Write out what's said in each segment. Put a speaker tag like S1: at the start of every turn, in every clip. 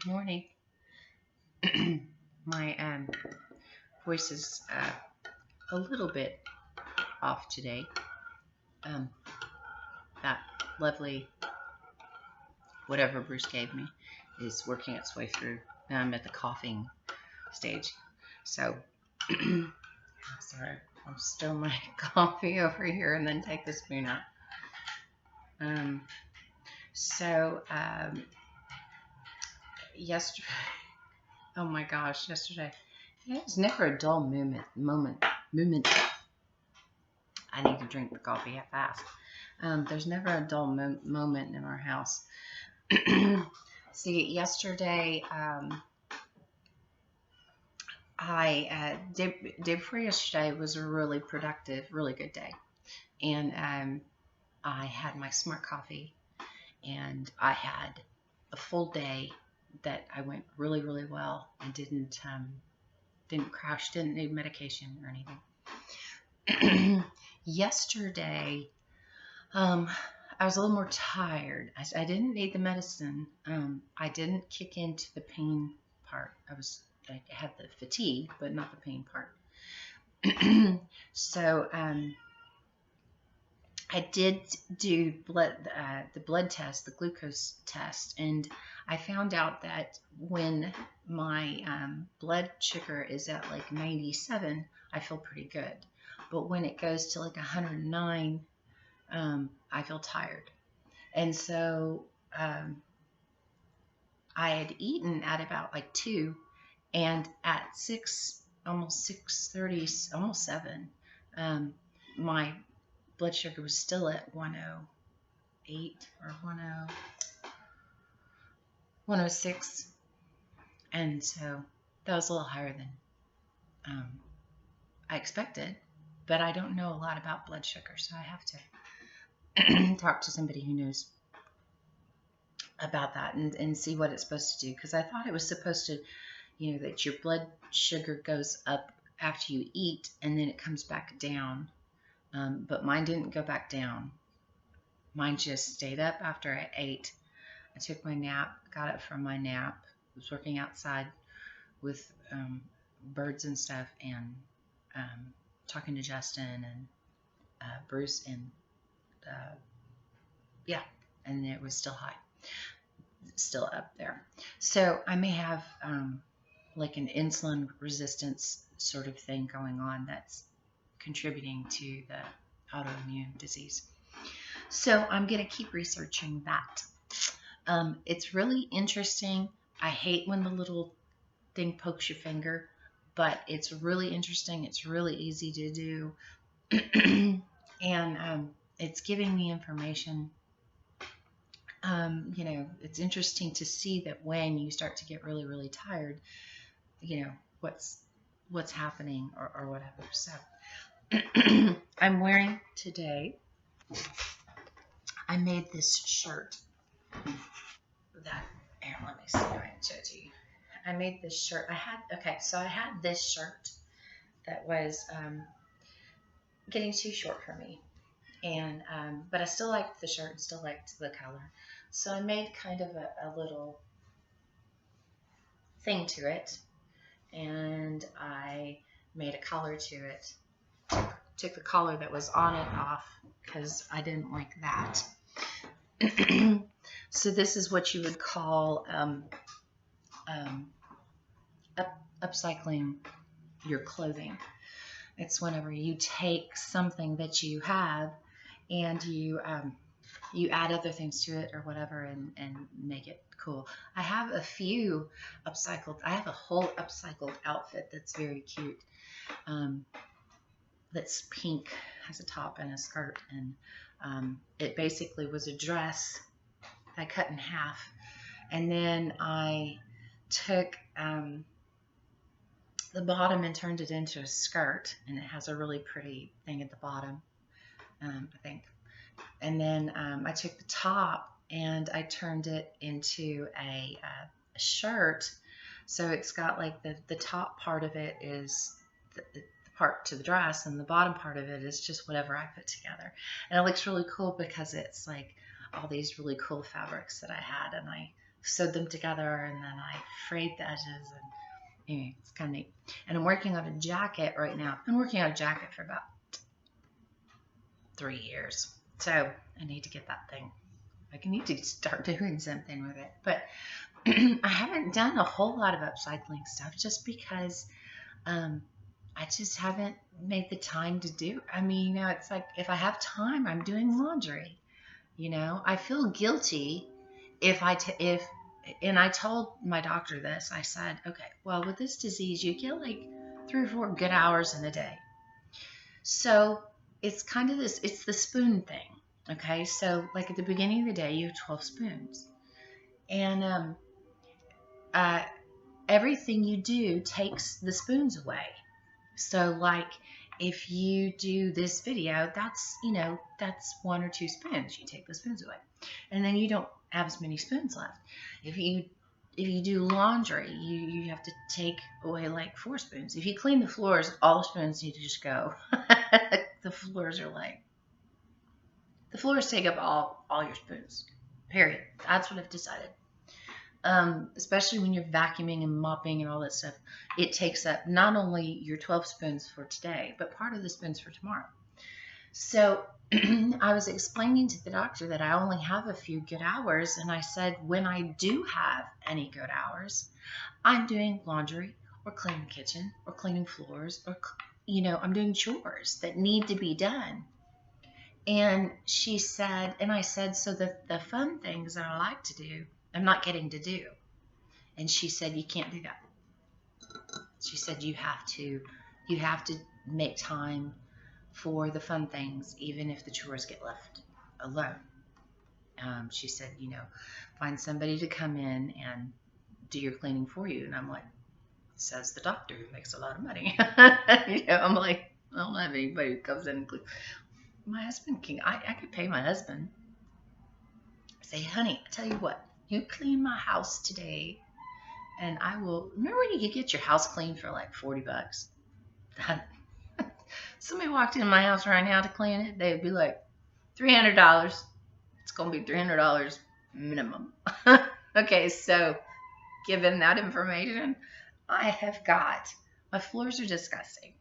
S1: Morning. My voice is a little bit off today. Um, that lovely whatever Bruce gave me is working its way through. Now I'm at the coughing stage. So, sorry, I'll still my coffee over here and then take the spoon out. So, yesterday, oh my gosh, yesterday, it was never a dull moment. I need to drink the coffee fast. There's never a dull moment in our house. See, yesterday, day before yesterday was a really productive, really good day. And I had my smart coffee and I had a full day that I went really, really well and didn't crash, didn't need medication or anything. Yesterday, I was a little more tired. I didn't need the medicine. I didn't kick into the pain part. I had the fatigue, but not the pain part. So I did do the blood test, the glucose test, and I found out that when my blood sugar is at like 97, I feel pretty good. But when it goes to like 109, I feel tired. And so I had eaten at about like 2, and at 6, almost 6:30, almost 7, my blood sugar was still at 108 or 106. And so that was a little higher than I expected, but I don't know a lot about blood sugar, so I have to talk to somebody who knows about that and see what it's supposed to do, because I thought it was supposed to, that your blood sugar goes up after you eat and then it comes back down, but mine didn't go back down. Mine just stayed up after I ate. I took my nap, got up from my nap, was working outside with birds and stuff, and talking to Justin and Bruce, and and it was still high, still up there. So I may have like an insulin resistance sort of thing going on that's contributing to the autoimmune disease. So I'm going to keep researching that. It's really interesting. I hate when the little thing pokes your finger, but it's really interesting. It's really easy to do. And it's giving me information. It's interesting to see that when you start to get really, really tired, what's happening or whatever. So I'm wearing today, I made this shirt that, here, let me see if I can show it to you. I made this shirt. I had this shirt that was getting too short for me. And but I still liked the shirt and still liked the color. So I made kind of a little thing to it, and I made a collar to it. Took the collar that was on it off because I didn't like that. So this is what you would call upcycling your clothing. It's whenever you take something that you have and you add other things to it or whatever and make it cool. I have a few upcycled. I have a whole upcycled outfit that's very cute. That's pink, has a top and a skirt, and it basically was a dress I cut in half, and then I took the bottom and turned it into a skirt, and it has a really pretty thing at the bottom, I think. And then I took the top and I turned it into a shirt. So it's got like the top part of it is the part to the dress, and the bottom part of it is just whatever I put together. And it looks really cool because it's like all these really cool fabrics that I had, and I sewed them together, and then I frayed the edges, and anyway, it's kind of neat. And I'm working on a jacket right now. I've been working on a jacket for about 3 years, so I need to get that thing. I need to start doing something with it, but I haven't done a whole lot of upcycling stuff just because I just haven't made the time to do. I mean, it's like if I have time, I'm doing laundry. I feel guilty if and I told my doctor this. I said, okay, well, with this disease, you get like 3 or 4 good hours in the day. So it's kind of it's the spoon thing. Okay, so like at the beginning of the day, you have 12 spoons, and everything you do takes the spoons away. So like if you do this video, that's 1 or 2 spoons. You take the spoons away, and then you don't have as many spoons left. If you do laundry, you have to take away like 4 spoons. If you clean the floors, all the spoons need to just go. The floors take up all your spoons. Period. That's what I've decided. Especially when you're vacuuming and mopping and all that stuff, it takes up not only your 12 spoons for today, but part of the spoons for tomorrow. So I was explaining to the doctor that I only have a few good hours, and I said when I do have any good hours, I'm doing laundry or cleaning the kitchen or cleaning floors or, I'm doing chores that need to be done. And she said, and I said, so the fun things that I like to do, I'm not getting to do. And she said, you can't do that. She said, you have to make time for the fun things, even if the chores get left alone. She said, find somebody to come in and do your cleaning for you. And I'm like, says the doctor who makes a lot of money. I'm like, I don't have anybody who comes in and cleans. My husband I could pay my husband. Say, honey, I tell you what, you clean my house today, and I will. Remember when you could get your house cleaned for like $40? Somebody walked in my house right now to clean it, they'd be like, $300. It's going to be $300 minimum. Okay, so given that information, I have got, my floors are disgusting.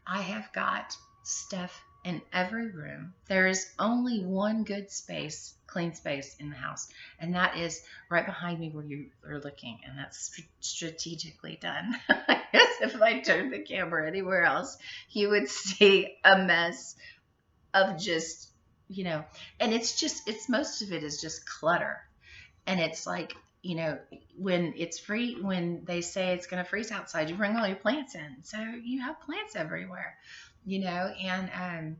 S1: I have got stuff in every room. There is only one good space, clean space in the house, and that is right behind me where you are looking, and that's strategically done. I guess if I turned the camera anywhere else, you would see a mess of just, and it's most of it is just clutter. And it's like, when they say it's going to freeze outside, you bring all your plants in. So you have plants everywhere, and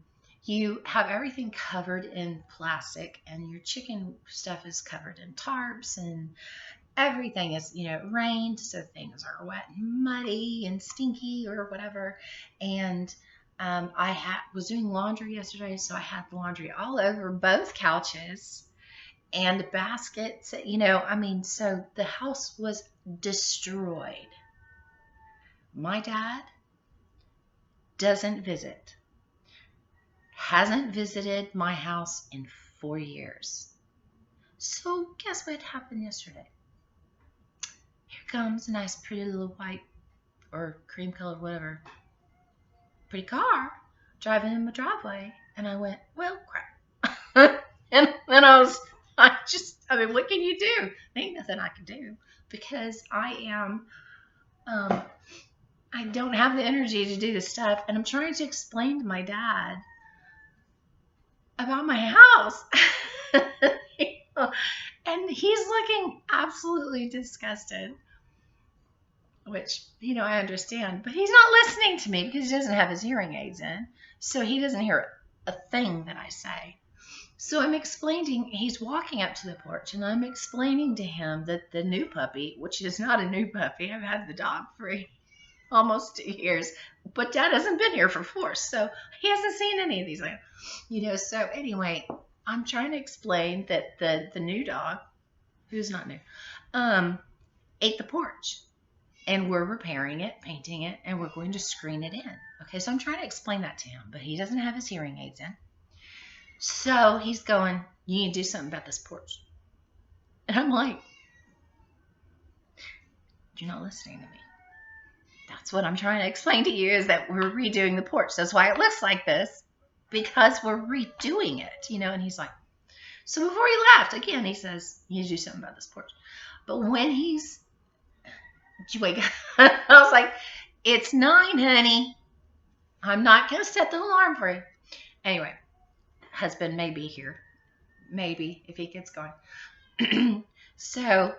S1: you have everything covered in plastic, and your chicken stuff is covered in tarps, and everything is, rained, so things are wet and muddy and stinky or whatever. And I was doing laundry yesterday, so I had laundry all over both couches and baskets, so the house was destroyed. My dad doesn't visit, hasn't visited my house in 4 years. So guess what happened yesterday? Here comes a nice pretty little white or cream colored, whatever, pretty car driving in my driveway, and I went, well, crap. And then what can you do? There ain't nothing I can do, because I don't have the energy to do this stuff, and I'm trying to explain to my dad about my house. And he's looking absolutely disgusted, which, I understand, but he's not listening to me because he doesn't have his hearing aids in, so he doesn't hear a thing that I say. So I'm explaining, he's walking up to the porch, and I'm explaining to him that the new puppy, which is not a new puppy, I've had the dog for almost 2 years, but Dad hasn't been here for 4, so he hasn't seen any of these things. So anyway, I'm trying to explain that the new dog, who's not new, ate the porch, and we're repairing it, painting it, and we're going to screen it in. Okay, so I'm trying to explain that to him, but he doesn't have his hearing aids in. So he's going, you need to do something about this porch. And I'm like, You're not listening to me. That's what I'm trying to explain to you, is that we're redoing the porch. That's why it looks like this, because we're redoing it, And he's like, so before he left, again, he says, you need to do something about this porch. But when did you wake up? I was like, it's 9, honey. I'm not going to set the alarm for you. Anyway, husband may be here. Maybe, if he gets going. So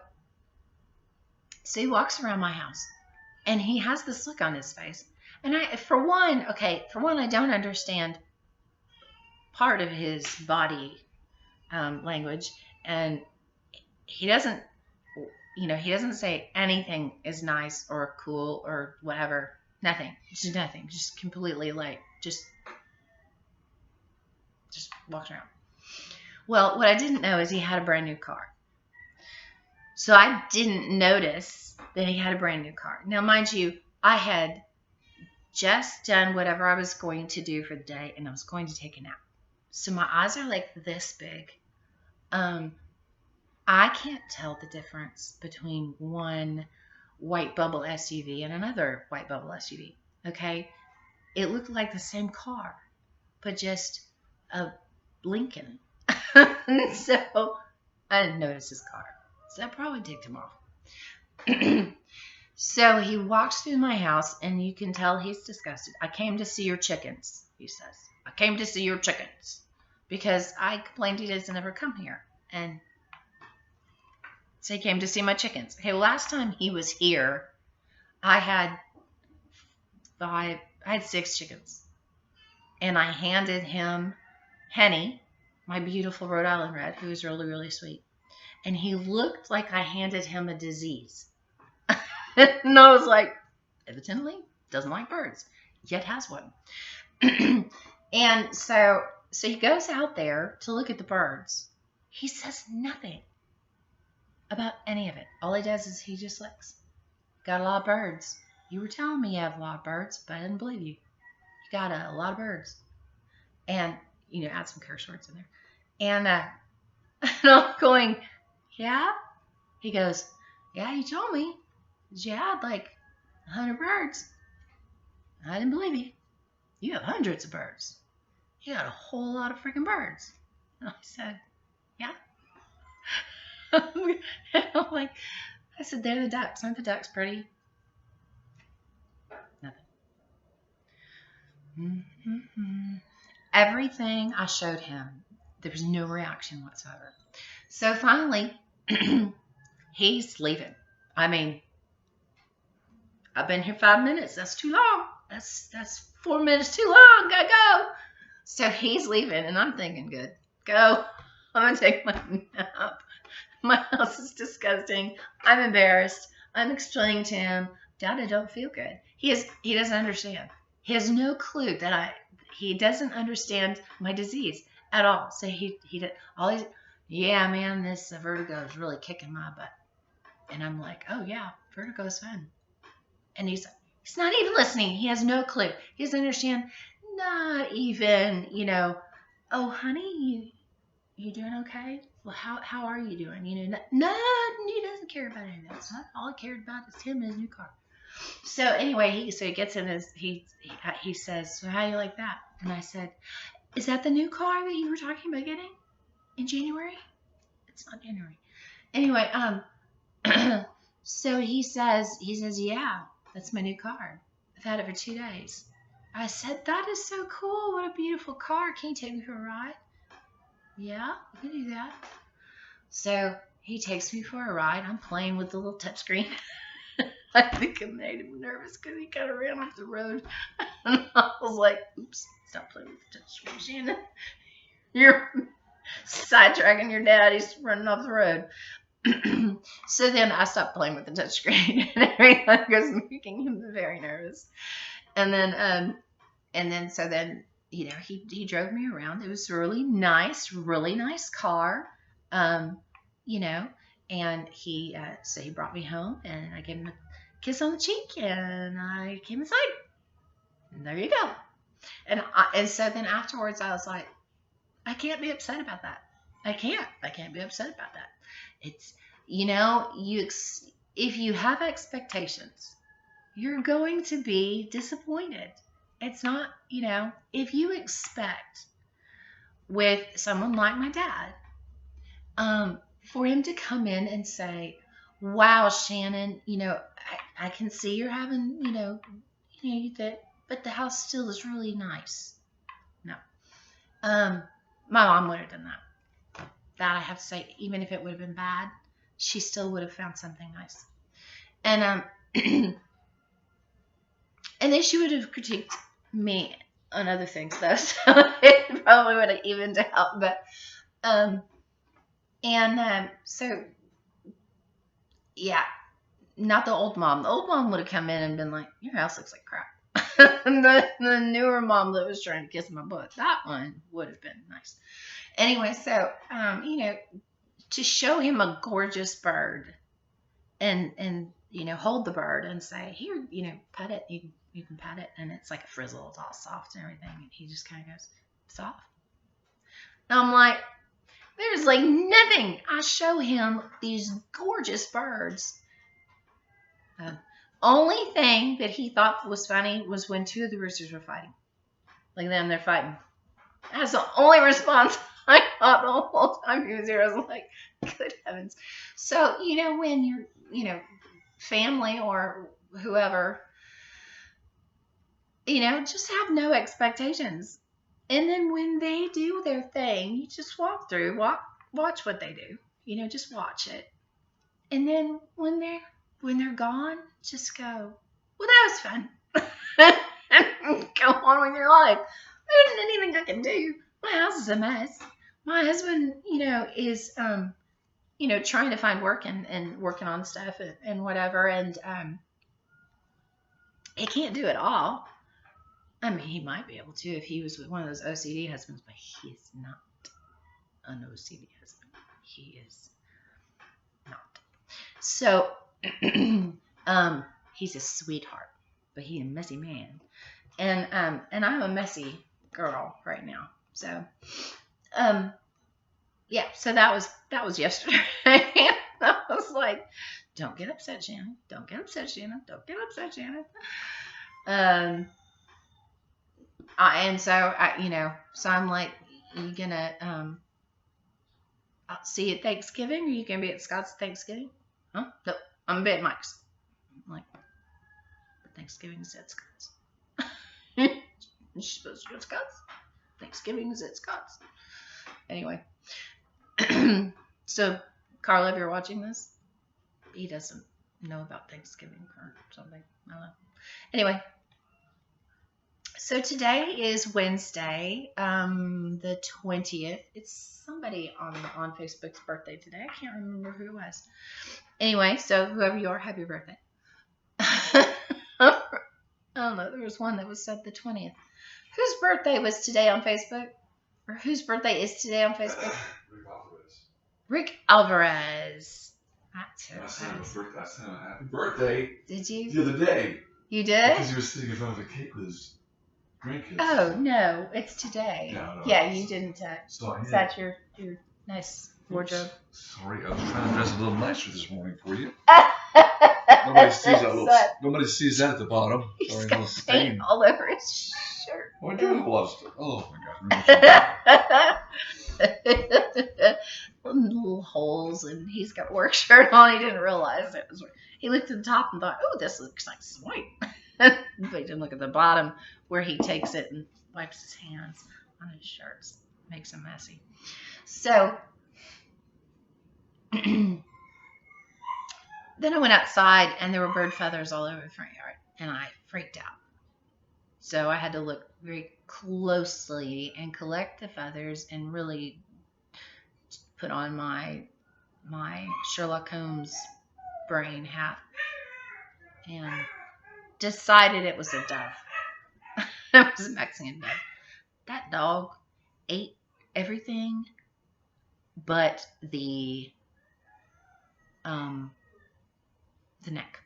S1: he walks around my house, and he has this look on his face. And for one, I don't understand part of his body language. And he doesn't, he doesn't say anything is nice or cool or whatever. Nothing. Just completely just walks around. Well, what I didn't know is he had a brand new car. So I didn't notice that he had a brand new car. Now, mind you, I had just done whatever I was going to do for the day, and I was going to take a nap. So my eyes are like this big. I can't tell the difference between one white bubble SUV and another white bubble SUV. Okay? It looked like the same car, but just a Lincoln. So I didn't notice his car. So I probably ticked him off. So he walks through my house, and you can tell he's disgusted. I came to see your chickens, he says. I came to see your chickens. Because I complained he doesn't ever come here. And so he came to see my chickens. Okay, last time he was here, I had 6 chickens. And I handed him Henny, my beautiful Rhode Island Red, who was really, really sweet. And he looked like I handed him a disease. And I was like, evidently doesn't like birds, yet has one. And so he goes out there to look at the birds. He says nothing about any of it. All he does is he just looks. Got a lot of birds. You were telling me you have a lot of birds, but I didn't believe you. You got a lot of birds. And, add some curse words in there. And I'm going, yeah? He goes, yeah, you told me. You had like 100 birds. I didn't believe you. You have hundreds of birds. You got a whole lot of freaking birds. And I said, yeah. I'm like, I said, they're the ducks. Aren't the ducks pretty? Nothing. Mm-hmm. Everything I showed him, there was no reaction whatsoever. So finally, he's leaving. I mean, I've been here 5 minutes. That's too long. That's 4 minutes too long. Gotta go. So he's leaving, and I'm thinking, good. Go. I'm going to take my nap. My house is disgusting. I'm embarrassed. I'm explaining to him, Dad, I don't feel good. He doesn't understand. He has no clue that he doesn't understand my disease at all. So yeah, man, this vertigo is really kicking my butt. And I'm like, oh yeah, vertigo is fun. And he's not even listening. He has no clue. He doesn't understand. Not even, oh, honey, you doing okay? Well, how are you doing? No, he doesn't care about any of that stuff. All he cared about is him and his new car. So anyway, he gets in he says, so how do you like that? And I said, is that the new car that you were talking about getting in January? It's not January. Anyway, so he says, yeah, that's my new car. I've had it for 2 days. I said, that is so cool. What a beautiful car. Can you take me for a ride? Yeah, you can do that. So he takes me for a ride. I'm playing with the little touchscreen. I think it made him nervous because he kind of ran off the road. And I was like, oops, stop playing with the touchscreen, Shannon. You're sidetracking your dad. He's running off the road. So then I stopped playing with the touchscreen and everything was making him very nervous. And then so he drove me around. It was a really nice car, and he so he brought me home, and I gave him a kiss on the cheek, and I came inside. And there you go. And so then afterwards I was like, I can't be upset about that. I can't be upset about that. It's, if you have expectations, you're going to be disappointed. It's not, if you expect with someone like my dad, for him to come in and say, wow, Shannon, I can see you're having, that, but the house still is really nice. No. My mom would have done that. That I have to say, even if it would have been bad, she still would have found something nice. And and then she would have critiqued me on other things though, so it probably would have evened out. But so yeah, not the old mom. The old mom would have come in and been like, "Your house looks like crap." the newer mom that was trying to kiss my butt, that one would have been nice. Anyway, so to show him a gorgeous bird and hold the bird and say, here, pet it. You can pet it, and it's like a frizzle. It's all soft and everything. And he just kind of goes, soft. And I'm like, there's like nothing. I show him these gorgeous birds. Only thing that he thought was funny was when two of the roosters were fighting. Like them, they're fighting. That's the only response I got the whole time he was here. I was like, good heavens. So, when you're, family or whoever, just have no expectations. And then when they do their thing, you just watch what they do. Just watch it. And then when they're gone, just go, well, that was fun. And go on with your life. There isn't anything I can do. My house is a mess. My husband, is trying to find work and working on stuff and whatever, and he can't do it all. I mean, he might be able to if he was with one of those OCD husbands, but he is not an OCD husband. He is not. So, he's a sweetheart, but he's a messy man, and I'm a messy girl right now. So, yeah. So that was yesterday. I was like, don't get upset, Shannon. Don't get upset, Shannon. Don't get upset, Shannon. So I'm like, you gonna see you at Thanksgiving, or you gonna be at Scott's Thanksgiving? Huh? Nope, I'm gonna be at Mike's. I'm like, but Thanksgiving is at Scott's. You're supposed to go to Scott's. Thanksgiving is at Scott's. Anyway, so Carl, if you're watching this, he doesn't know about Thanksgiving or something. I don't know. Anyway. So today is Wednesday, the 20th. It's somebody on Facebook's birthday today. I can't remember who it was. Anyway, so whoever you are, happy birthday. I don't know. There was one that was said the 20th. Whose birthday was today on Facebook? Or whose birthday is today on Facebook? Rick Alvarez.
S2: I sent him a happy birthday.
S1: Did you?
S2: The other day.
S1: You did?
S2: Because he was sitting in front of a cake with his grandkids.
S1: Oh, no. It's today.
S2: No,
S1: yeah, you didn't.
S2: So
S1: is that your nice wardrobe?
S2: Sorry, I was trying to dress a little nicer this morning for you. Nobody sees that at the bottom.
S1: He's got paint all over his shirt.
S2: Well, I do have a lot of stuff. Oh, my God.
S1: Little holes, and he's got a work shirt on. He didn't realize it was. He looked at the top and thought, "Oh, this looks like white." But he didn't look at the bottom where he takes it and wipes his hands on his shirts. Makes him messy. So then I went outside, and there were bird feathers all over the front yard, and I freaked out. So I had to look very closely and collect the feathers and really put on my Sherlock Holmes brain hat and decided it was a dove. It was a Mexican dove. That dog ate everything but the neck.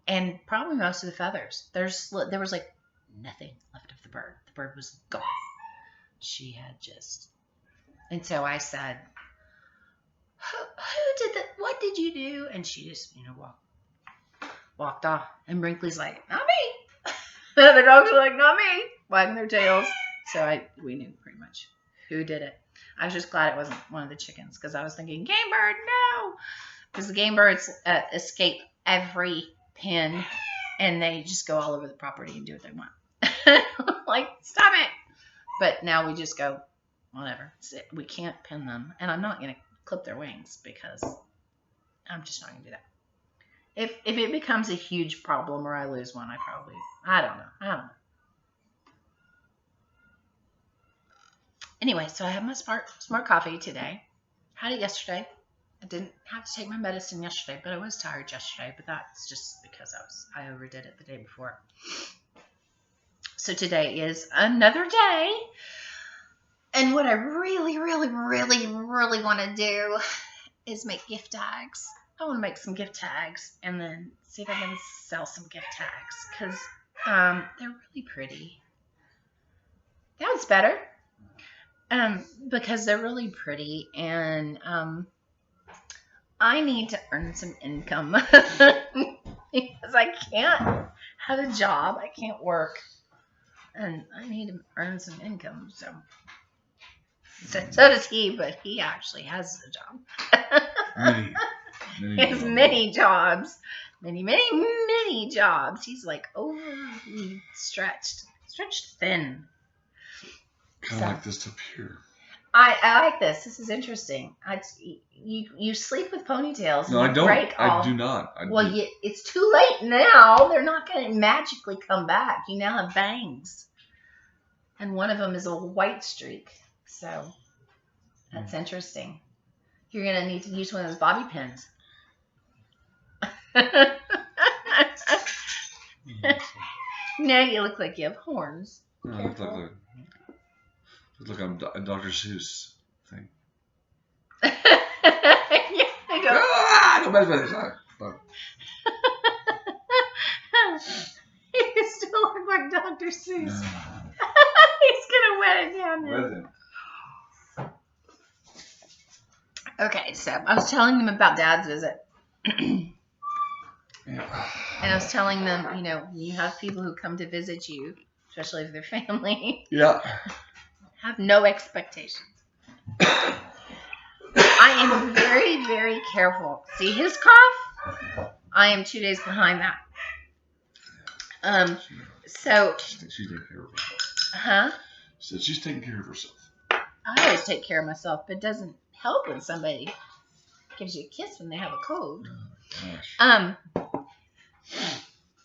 S1: And probably most of the feathers. There was like nothing left of the bird. The bird was gone. She had just And so I said, who did that? What did you do? And she just, walked off. And Brinkley's like, not me. The other dogs are like, not me, wagging their tails. So we knew pretty much who did it. I was just glad it wasn't one of the chickens because I was thinking, game bird, no. Because the game birds escape every pen and they just go all over the property and do what they want. Like, stop it. But now we just go, whatever. We can't pin them. And I'm not going to clip their wings because I'm just not going to do that. If it becomes a huge problem or I lose one, I don't know. Anyway, so I have my smart coffee today. Had it yesterday. I didn't have to take my medicine yesterday, but I was tired yesterday. But that's just because I overdid it the day before. So today is another day. And what I really, really, really, really want to do is make gift tags. I want to make some gift tags and then see if I can sell some gift tags because they're really pretty. That was better. Because they're really pretty and I need to earn some income because I can't have a job. I can't work and I need to earn some income. So does he, but he actually has a job. He has many jobs. Many jobs. He's like overly stretched thin.
S2: Kind of like this up here.
S1: I like this. This is interesting. You sleep with ponytails.
S2: No, I don't. I do not.
S1: It's too late now. They're not going to magically come back. You now have bangs. And one of them is a white streak. So that's interesting. You're going to need to use one of those bobby pins. Now you look like you have horns.
S2: No, I look like I'm a Dr. Seuss thing.
S1: Yeah, I go.
S2: Don't mess with this.
S1: You still look like Dr. Seuss. He's gonna wet it down now. Okay, so I was telling them about Dad's visit.
S2: Yeah.
S1: And I was telling them, you have people who come to visit you, especially if they're family.
S2: Yeah.
S1: Have no expectations. I am very, very careful. See his cough? I am 2 days behind that. So
S2: she's taking care of herself.
S1: Huh?
S2: So she's taking care of herself.
S1: I always take care of myself, but it doesn't help when somebody gives you a kiss when they have a cold.
S2: Oh, gosh.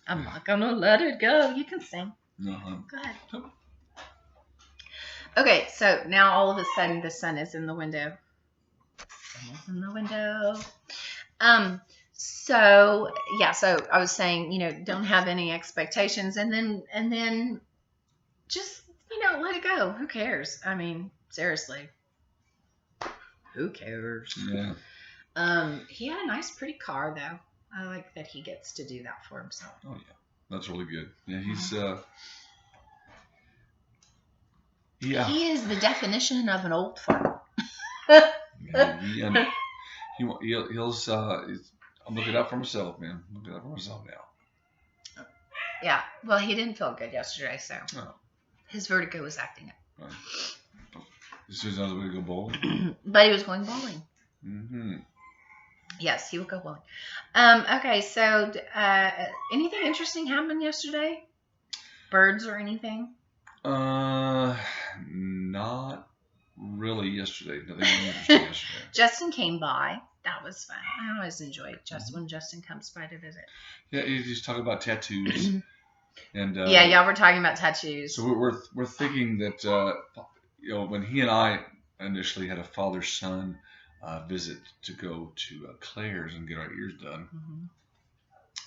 S1: I'm not gonna let it go. You can sing.
S2: No.
S1: Go ahead. Okay, so now all of a sudden the sun is in the window. So I was saying, don't have any expectations and then just, let it go. Who cares? I mean, seriously. Who cares?
S2: Yeah.
S1: He had a nice, pretty car though. I like that he gets to do that for himself.
S2: Oh yeah. That's really good. Yeah, he's
S1: He is the definition of an old fart.
S2: He'll I'm looking out for myself, man. I'm looking out for myself now.
S1: Yeah. Well, he didn't feel good yesterday, so his vertigo was acting up.
S2: This is another way to go bowling.
S1: But he was going bowling.
S2: Mm-hmm.
S1: Yes, he would go bowling. Okay, so anything interesting happened yesterday? Birds or anything?
S2: Not really yesterday. Nothing interesting yesterday.
S1: Justin came by. That was fun. I always enjoy when Justin comes by to visit.
S2: Yeah, he's talking about tattoos. And
S1: yeah, y'all were talking about tattoos.
S2: So we're thinking that when he and I initially had a father-son visit to go to Claire's and get our ears done.
S1: Mm-hmm.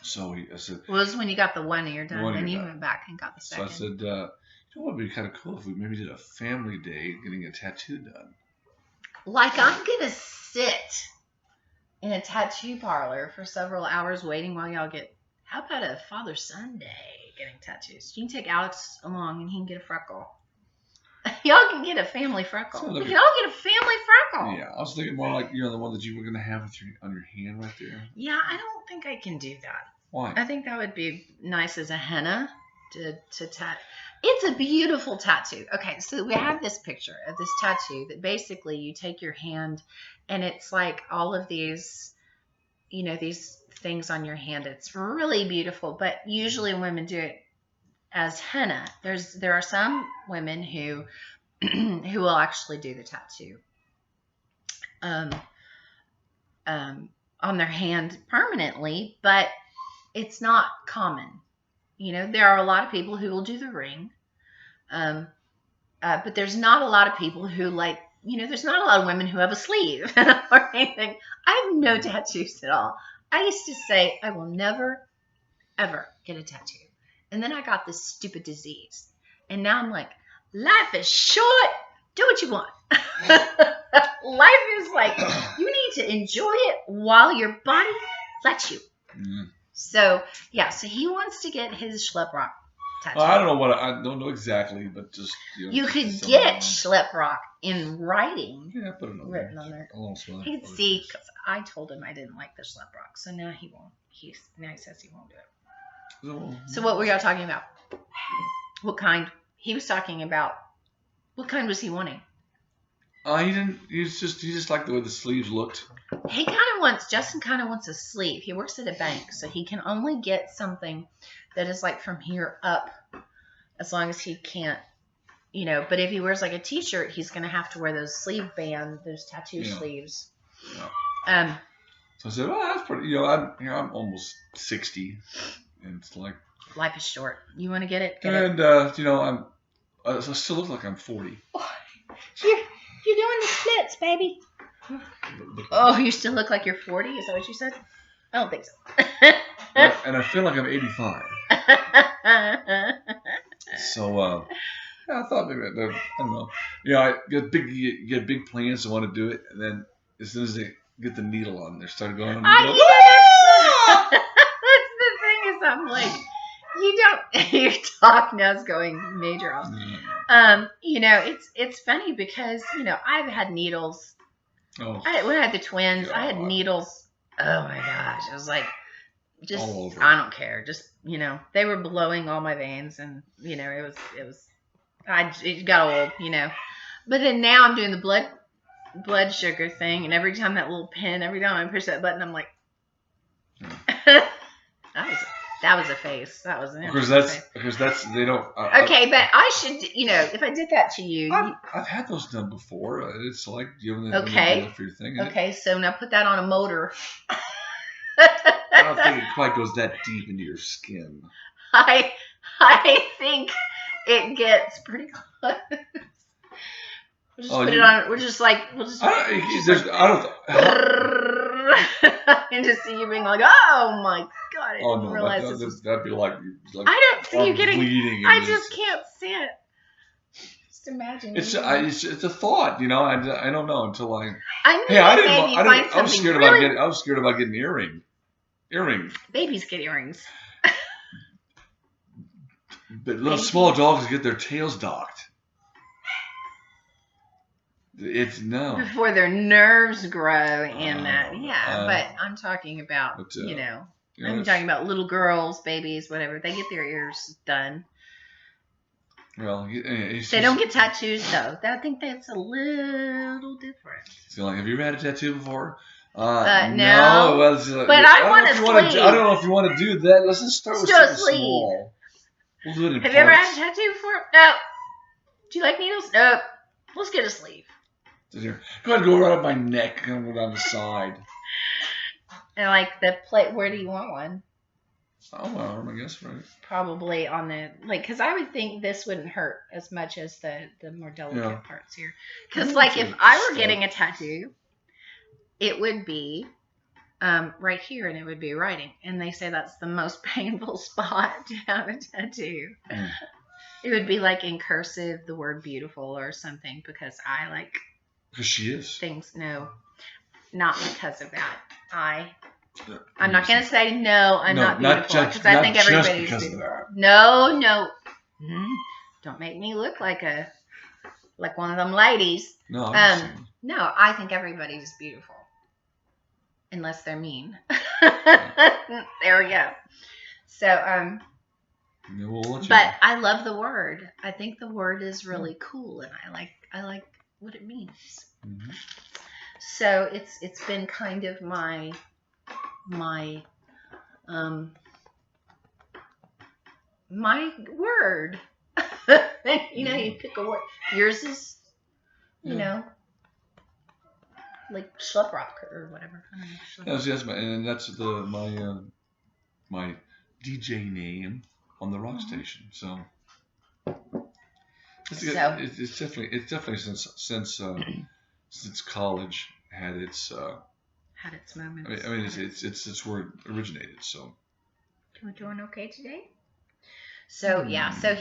S2: So I said,
S1: well, it was when you got the 1 ear done, then you went back and got the second.
S2: So I said, it would be kind of cool if we maybe did a family day getting a tattoo done.
S1: Like I'm gonna sit in a tattoo parlor for several hours waiting while y'all get. How about a father-son day getting tattoos? You can take Alex along and he can get a freckle. Y'all can get a family freckle.
S2: Sounds
S1: We
S2: like
S1: can all get a family freckle.
S2: Yeah, I was thinking more like the one that you were gonna have with on your hand right there.
S1: Yeah, I don't think I can do that.
S2: Why?
S1: I think that would be nice as a henna to tat. It's a beautiful tattoo. Okay, so we have this picture of this tattoo that basically you take your hand and it's like all of these, these things on your hand. It's really beautiful, but usually women do it as henna. There are some women who who will actually do the tattoo on their hand permanently, but it's not common. There are a lot of people who will do the ring, but there's not a lot of people who there's not a lot of women who have a sleeve or anything. I have no tattoos at all. I used to say I will never, ever get a tattoo. And then I got this stupid disease. And now I'm like, life is short. Do what you want. Life is like, you need to enjoy it while your body lets you.
S2: Mm.
S1: So, yeah, so he wants to get his Schleprock tattoo.
S2: I don't know I don't know exactly, but just
S1: you could get Schleprock in writing.
S2: Yeah, put it on
S1: written on there.
S2: He
S1: can see, because I told him I didn't like the Schleprock, so now he won't. Now he says he won't do it. So what were y'all talking about? What kind? He was talking about. What kind was he wanting?
S2: He didn't. He just liked the way the sleeves looked.
S1: Justin kind of wants a sleeve. He works at a bank, so he can only get something that is like from here up, as long as he can't, But if he wears like a T-shirt, he's gonna have to wear those sleeve band, those tattoo sleeves.
S2: Yeah. So I said, well, that's pretty. I'm almost 60, and it's like
S1: life is short. You want to get it?
S2: I still look like I'm 40.
S1: Oh, you're doing the splits, baby. Oh, you still look like you're 40? Is that what you said? I don't think so.
S2: And I feel like I'm 85. So, I thought maybe, I don't know. I get big plans to want to do it, and then as soon as they get the needle on, they start going on.
S1: That's the thing is, I'm like, your talk now is going major off. It's funny because, I've had needles.
S2: Oh.
S1: When I had the twins, God. I had needles. Oh my gosh. It was like, just,
S2: all over.
S1: I don't care. Just, they were blowing all my veins and, it got old, But then now I'm doing the blood sugar thing. And every time that little pin, every time I push that button, I'm like, that was a face. That was an
S2: because that's they don't.
S1: Okay, but I should, if I did that to you.
S2: I've had those done before. It's like giving
S1: okay
S2: for your thing.
S1: Okay, so now put that on a motor.
S2: I don't think it quite goes that deep into your skin.
S1: I think it gets pretty close. We'll just put it on. We'll just. And just see you being like, oh my God, I didn't realize this was...
S2: that'd be like
S1: I don't see you getting
S2: bleeding.
S1: I just can't see it. Just imagine.
S2: It's a thought, I don't know until I.
S1: I
S2: was scared about getting earrings.
S1: Babies get earrings.
S2: But little small dogs get their tails docked.
S1: Before their nerves grow in that. Yeah, but I'm talking about, I'm talking about little girls, babies, whatever. They get their ears done.
S2: Well,
S1: they don't get tattoos, though. I think that's a little different.
S2: So, have you ever had a tattoo before?
S1: No. Well, but I want a sleeve.
S2: I don't know if you want to do that. Let's just start with something small. We'll do it in
S1: Have you ever had a tattoo before? No. Do you like needles? No. Let's get a sleeve.
S2: Go ahead and go right up my neck and go down the side.
S1: And like the plate, where do you want one?
S2: Oh, my arm, I guess, right?
S1: Probably on the, because I would think this wouldn't hurt as much as the more delicate parts here. Because, if I were getting a tattoo, it would be right here and it would be writing. And they say that's the most painful spot to have a tattoo. Mm. It would be in cursive, the word beautiful or something, because I like...
S2: Because she is.
S1: Things, no. Not because of that. I'm not going to say no, I'm not beautiful. Because I think everybody's beautiful. No. Don't make me look like a like one of them ladies.
S2: No, I'm just saying.
S1: No, I think everybody's beautiful. Unless they're mean. There we go. So,
S2: Yeah, we'll let you
S1: but
S2: know.
S1: I love the word. I think the word is really cool, and I like what it means.
S2: Mhm.
S1: So it's been kind of my my word. You know, you pick a word. Yours is, you know, like schlep rock or whatever. I don't know.
S2: Yes, and that's my DJ name on the rock station. So it's definitely since college had its
S1: moments.
S2: I mean it's where it originated. So
S1: We're doing okay today. So yeah, so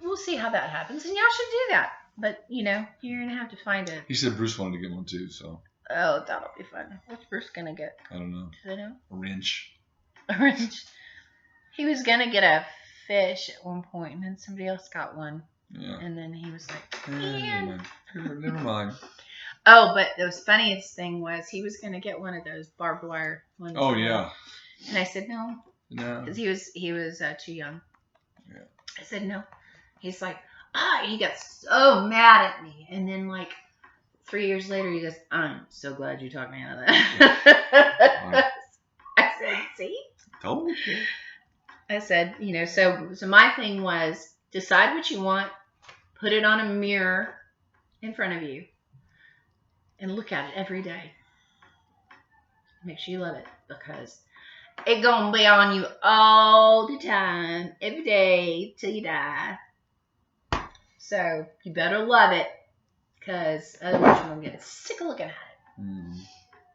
S1: we'll see how that happens, and y'all should do that. But you know, you're gonna have to find it.
S2: He said Bruce wanted to get one too. So
S1: oh, that'll be fun. What's Bruce gonna get?
S2: I don't know.
S1: Do I know?
S2: A wrench.
S1: A wrench. He was gonna get a fish at one point, and then somebody else got one.
S2: Yeah.
S1: And then he was like,
S2: Never mind.
S1: Oh, but the funniest thing was he was gonna get one of those barbed wire ones.
S2: Oh yeah.
S1: And I said no.
S2: No.
S1: Because he was too young.
S2: Yeah.
S1: I said no. He's like, he got so mad at me. And then like 3 years later, he goes, I'm so glad you talked me out of that.
S2: Wow.
S1: I said, see?
S2: Told you.
S1: I said, you know, so my thing was decide what you want, put it on a mirror in front of you, and look at it every day. Make sure you love it, because it's gonna be on you all the time, every day, till you die. So you better love it, because otherwise you're gonna get sick of looking at it.
S2: Mm.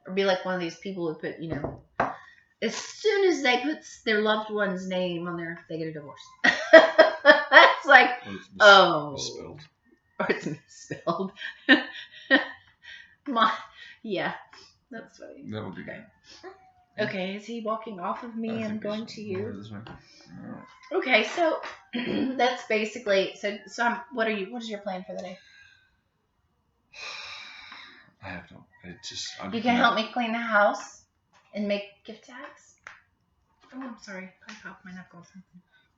S1: Or be like one of these people who put, you know, as soon as they put their loved one's name on there, they get a divorce. It's like,
S2: misspelled.
S1: Or it's misspelled. Yeah, that's funny.
S2: That would be good.
S1: Okay, is he walking off of me and going to you?
S2: This way.
S1: Okay, so that's basically so. What is your plan for the day?
S2: I have no. It just.
S1: You can help me clean the house and make gift tags. Oh, I'm sorry, I popped my knuckles.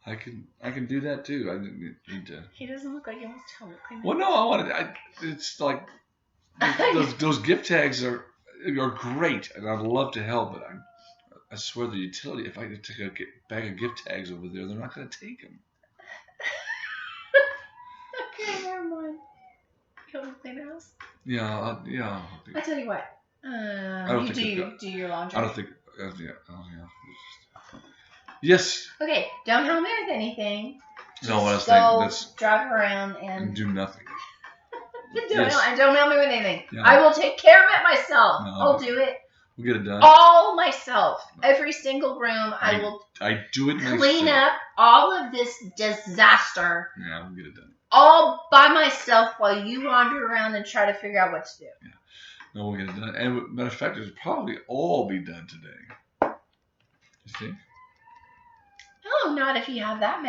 S2: I can do that too. I didn't need to.
S1: He doesn't look like he wants to help clean.
S2: Well, no, I wanted. It's like those gift tags are great, and I'd love to help, but I swear the utility. If I could take a bag of gift tags over there, they're not going to take them.
S1: Okay, never mind. You want to clean the house?
S2: Yeah, yeah.
S1: I tell you what. You do your laundry.
S2: I don't think. Yeah. Yes.
S1: Okay, don't help me with anything.
S2: No, what I was
S1: saying,
S2: let's
S1: drive around and
S2: do nothing.
S1: don't help me with anything.
S2: Yeah.
S1: I will take care of it myself.
S2: No,
S1: I'll do it.
S2: We'll get it done.
S1: All myself. Every single room. I will
S2: do it
S1: clean
S2: myself.
S1: up all of this disaster.
S2: Yeah, we'll get it done.
S1: All by myself while you wander around and try to figure out what to do.
S2: Yeah. No, we'll get it done. And matter of fact, it'll probably all be done today. You think?
S1: No, not if you have that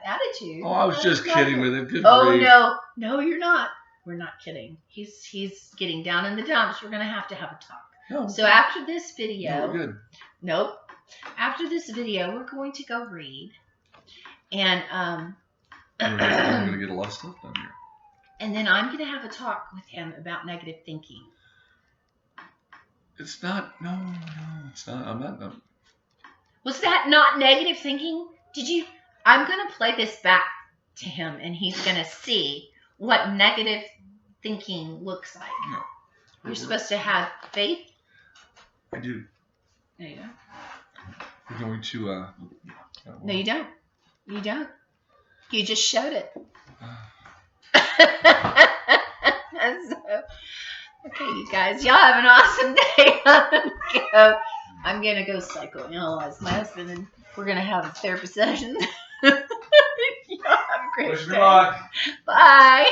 S1: attitude.
S2: Oh, I was just kidding with it. Good
S1: oh
S2: grief.
S1: no, you're not. We're not kidding. He's getting down in the dumps. We're gonna have a talk.
S2: No.
S1: So after this video,
S2: we're good.
S1: Nope. After this video, we're going to go read, and
S2: We're gonna get a lot of stuff done here.
S1: And then I'm gonna have a talk with him about negative thinking.
S2: It's not. No, it's not. I'm not. No.
S1: Was that not negative thinking? I'm going to play this back to him, and he's going to see what negative thinking looks like.
S2: No.
S1: You're supposed to have faith.
S2: I do.
S1: No, you don't.
S2: We're going to.
S1: No, you don't. You don't. You just showed it. Okay, you guys, y'all have an awesome day. I'm gonna go psychoanalyze my husband, and we're gonna have a therapy session. Y'all have a great day. Bye.